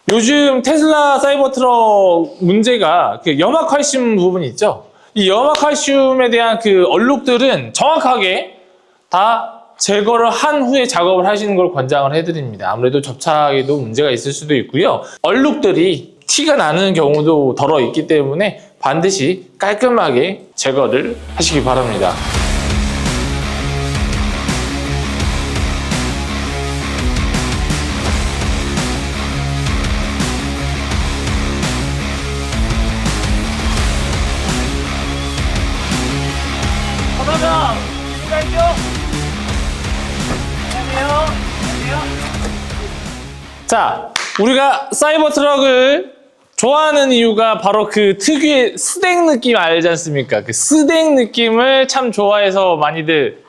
요즘 테슬라 사이버트럭 문제가 그 염화칼슘 부분이 있죠. 이 염화칼슘에 대한 그 얼룩들은 정확하게 다 제거를 한 후에 작업을 하시는 걸 권장을 해드립니다. 아무래도 접착에도 문제가 있을 수도 있고요. 얼룩들이 티가 나는 경우도 덜어 있기 때문에 반드시 깔끔하게 제거를 하시기 바랍니다. 감사합니다. 인사할게요. 안녕하세요. 자, 우리가 사이버트럭을 좋아하는 이유가 바로 그 특유의 스낵 느낌 알지 않습니까? 그 스낵 느낌을 참 좋아해서 많이들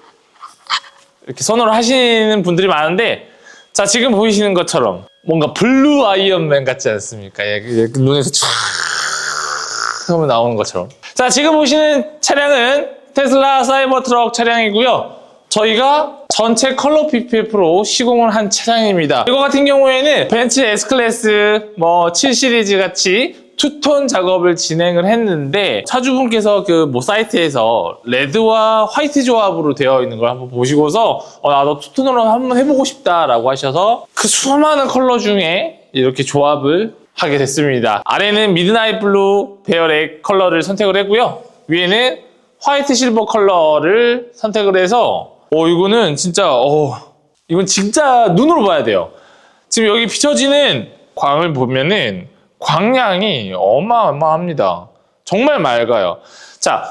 이렇게 선호를 하시는 분들이 많은데, 자, 지금 보이시는 것처럼 뭔가 블루 아이언맨 같지 않습니까? 눈에서 촤악 하면 나오는 것처럼. 자, 지금 보시는 차량은 테슬라 사이버트럭 차량이고요. 저희가 전체 컬러 PPF로 시공을 한 차량입니다. 이거 같은 경우에는 벤츠 S클래스 7 시리즈 같이 투톤 작업을 진행을 했는데, 차주분께서 그 사이트에서 레드와 화이트 조합으로 되어 있는 걸 한번 보시고서 나도 투톤으로 한번 해보고 싶다라고 하셔서 그 수많은 컬러 중에 이렇게 조합을 하게 됐습니다. 아래는 미드나잇 블루 배열의 컬러를 선택을 했고요. 위에는 화이트 실버 컬러를 선택을 해서 이거는 진짜 이건 진짜 눈으로 봐야 돼요. 지금 여기 비춰지는 광을 보면은 광량이 어마어마합니다. 정말 맑아요. 자,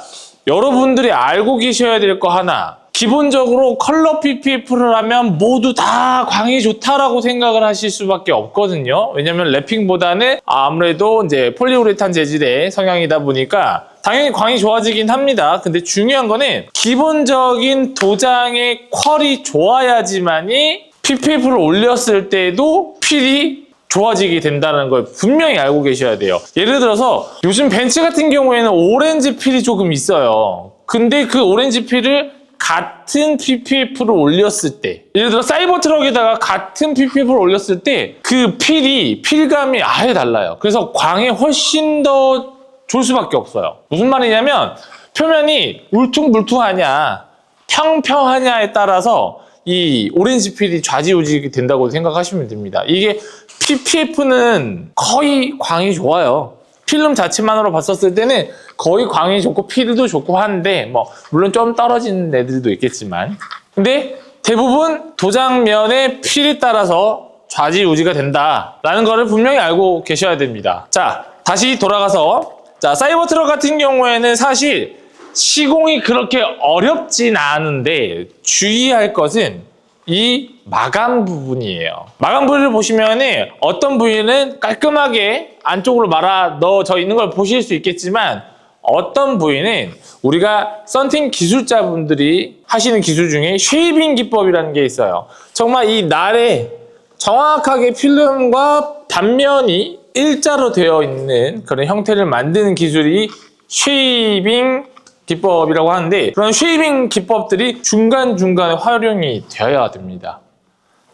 여러분들이 알고 계셔야 될 거 하나, 기본적으로 컬러 PPF를 하면 모두 다 광이 좋다라고 생각을 하실 수밖에 없거든요. 왜냐면 랩핑보다는 아무래도 이제 폴리우레탄 재질의 성향이다 보니까 당연히 광이 좋아지긴 합니다. 근데 중요한 거는 기본적인 도장의 퀄이 좋아야지만이 PPF를 올렸을 때도 필이 좋아지게 된다는 걸 분명히 알고 계셔야 돼요. 예를 들어서 요즘 벤츠 같은 경우에는 오렌지 필이 조금 있어요. 근데 그 오렌지 필을 같은 PPF를 올렸을 때, 예를 들어 사이버트럭에다가 같은 PPF를 올렸을 때 그 필감이 아예 달라요. 그래서 광이 훨씬 더 좋을 수밖에 없어요. 무슨 말이냐면 표면이 울퉁불퉁하냐 평평하냐에 따라서 이 오렌지 필이 좌지우지 된다고 생각하시면 됩니다. 이게 PPF는 거의 광이 좋아요. 필름 자체만으로 봤었을 때는 거의 광이 좋고 필도 좋고 한데 물론 좀 떨어지는 애들도 있겠지만, 근데 대부분 도장면의 필에 따라서 좌지우지가 된다라는 거를 분명히 알고 계셔야 됩니다. 자, 다시 돌아가서 사이버트럭 같은 경우에는 사실 시공이 그렇게 어렵진 않은데 주의할 것은 이 마감 부분이에요. 마감 부위를 보시면은 어떤 부위는 깔끔하게 안쪽으로 말아 넣어져 있는 걸 보실 수 있겠지만, 어떤 부위는 우리가 썬팅 기술자분들이 하시는 기술 중에 쉐이빙 기법이라는 게 있어요. 정말 이 날에 정확하게 필름과 단면이 일자로 되어 있는 그런 형태를 만드는 기술이 쉐이빙 기법이라고 하는데, 그런 쉐이빙 기법들이 중간중간에 활용이 되어야 됩니다.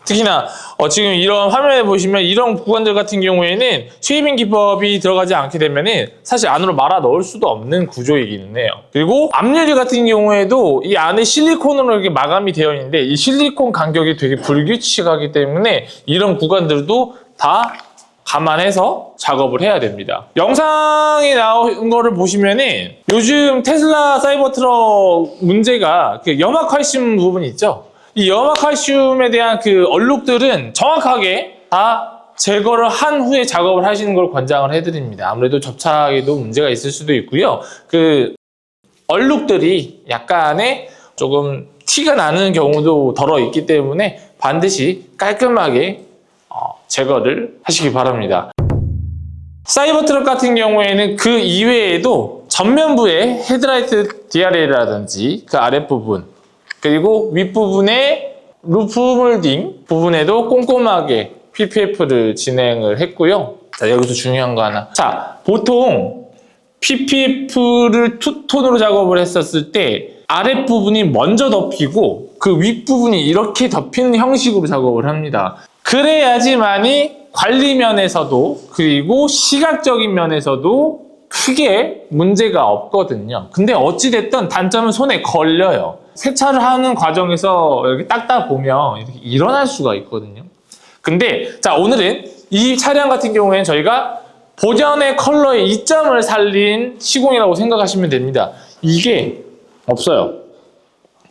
특히나 지금 이런 화면에 보시면 이런 구간들 같은 경우에는 쉐이빙 기법이 들어가지 않게 되면은 사실 안으로 말아 넣을 수도 없는 구조이기는 해요. 그리고 앞유리 같은 경우에도 이 안에 실리콘으로 이렇게 마감이 되어 있는데, 이 실리콘 간격이 되게 불규칙하기 때문에 이런 구간들도 다 감안해서 작업을 해야 됩니다. 영상에 나온 거를 보시면은 요즘 테슬라 사이버트럭 문제가 그 염화칼슘 부분이 있죠. 이 염화칼슘에 대한 그 얼룩들은 정확하게 다 제거를 한 후에 작업을 하시는 걸 권장을 해드립니다. 아무래도 접착에도 문제가 있을 수도 있고요. 그 얼룩들이 약간의 조금 티가 나는 경우도 덜어 있기 때문에 반드시 깔끔하게 제거를 하시기 바랍니다. 사이버트럭 같은 경우에는 그 이외에도 전면부의 헤드라이트 DRL이라든지 그 아랫부분, 그리고 윗부분의 루프 몰딩 부분에도 꼼꼼하게 PPF를 진행을 했고요. 자, 여기서 중요한 거 하나. 자, 보통 PPF를 투톤으로 작업을 했었을 때 아랫부분이 먼저 덮이고 그 윗부분이 이렇게 덮이는 형식으로 작업을 합니다. 그래야지만이 관리 면에서도 그리고 시각적인 면에서도 크게 문제가 없거든요. 근데 어찌됐든 단점은 손에 걸려요. 세차를 하는 과정에서 이렇게 닦다 보면 이렇게 일어날 수가 있거든요. 근데 자, 오늘은 이 차량 같은 경우에는 저희가 본연의 컬러의 이점을 살린 시공이라고 생각하시면 됩니다. 이게 없어요.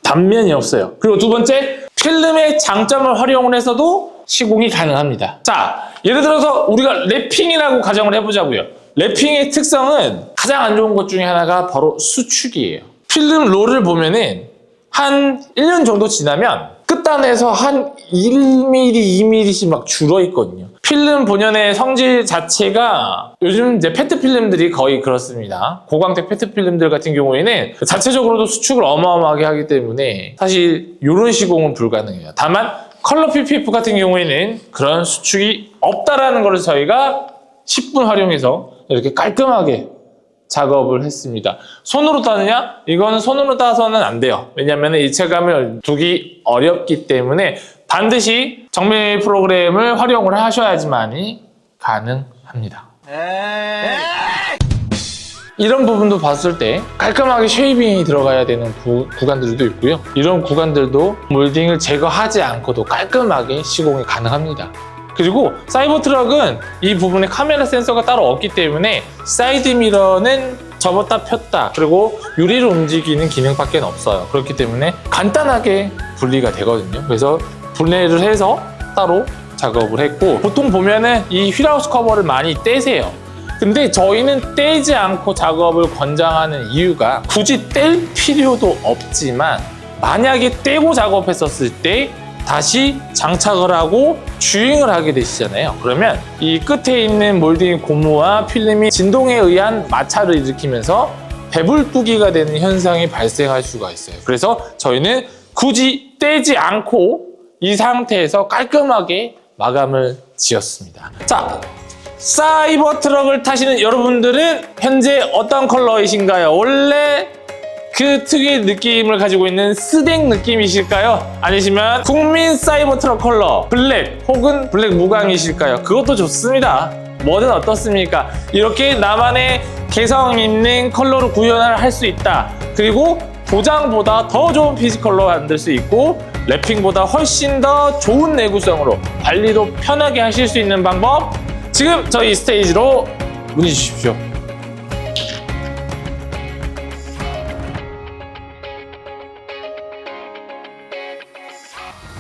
단면이 없어요. 그리고 두 번째, 필름의 장점을 활용을 해서도 시공이 가능합니다. 자, 예를 들어서 우리가 랩핑이라고 가정을 해보자고요. 랩핑의 특성은 가장 안 좋은 것 중에 하나가 바로 수축이에요. 필름 롤을 보면은 한 1년 정도 지나면 끝단에서 한 1mm, 2mm씩 막 줄어 있거든요. 필름 본연의 성질 자체가 요즘 이제 페트 필름들이 거의 그렇습니다. 고광택 페트 필름들 같은 경우에는 자체적으로도 수축을 어마어마하게 하기 때문에 사실 이런 시공은 불가능해요. 다만 컬러 PPF 같은 경우에는 그런 수축이 없다라는 것을 저희가 10분 활용해서 이렇게 깔끔하게 작업을 했습니다. 손으로 따느냐? 이거는 손으로 따서는 안 돼요. 왜냐하면 일체감을 두기 어렵기 때문에 반드시 정밀 프로그램을 활용을 하셔야지만이 가능합니다. 이런 부분도 봤을 때 깔끔하게 쉐이빙이 들어가야 되는 구간들도 있고요. 이런 구간들도 몰딩을 제거하지 않고도 깔끔하게 시공이 가능합니다. 그리고 사이버 트럭은 이 부분에 카메라 센서가 따로 없기 때문에 사이드 미러는 접었다 폈다 그리고 유리를 움직이는 기능밖에 없어요. 그렇기 때문에 간단하게 분리가 되거든요. 그래서 분해를 해서 따로 작업을 했고, 보통 보면은 이 휠하우스 커버를 많이 떼세요. 근데 저희는 떼지 않고 작업을 권장하는 이유가 굳이 뗄 필요도 없지만 만약에 떼고 작업했었을 때 다시 장착을 하고 주행을 하게 되시잖아요. 그러면 이 끝에 있는 몰딩 고무와 필름이 진동에 의한 마찰을 일으키면서 배불뚝이가 되는 현상이 발생할 수가 있어요. 그래서 저희는 굳이 떼지 않고 이 상태에서 깔끔하게 마감을 지었습니다. 자, 사이버 트럭을 타시는 여러분들은 현재 어떤 컬러이신가요? 원래 그 특유의 느낌을 가지고 있는 스댕 느낌이실까요? 아니시면 국민 사이버 트럭 컬러 블랙 혹은 블랙 무광이실까요? 그것도 좋습니다. 뭐든 어떻습니까? 이렇게 나만의 개성 있는 컬러로 구현을 할 수 있다. 그리고 도장보다 더 좋은 피지컬로 만들 수 있고 랩핑보다 훨씬 더 좋은 내구성으로 관리도 편하게 하실 수 있는 방법, 지금 저희 스테이지로 문의 주십시오.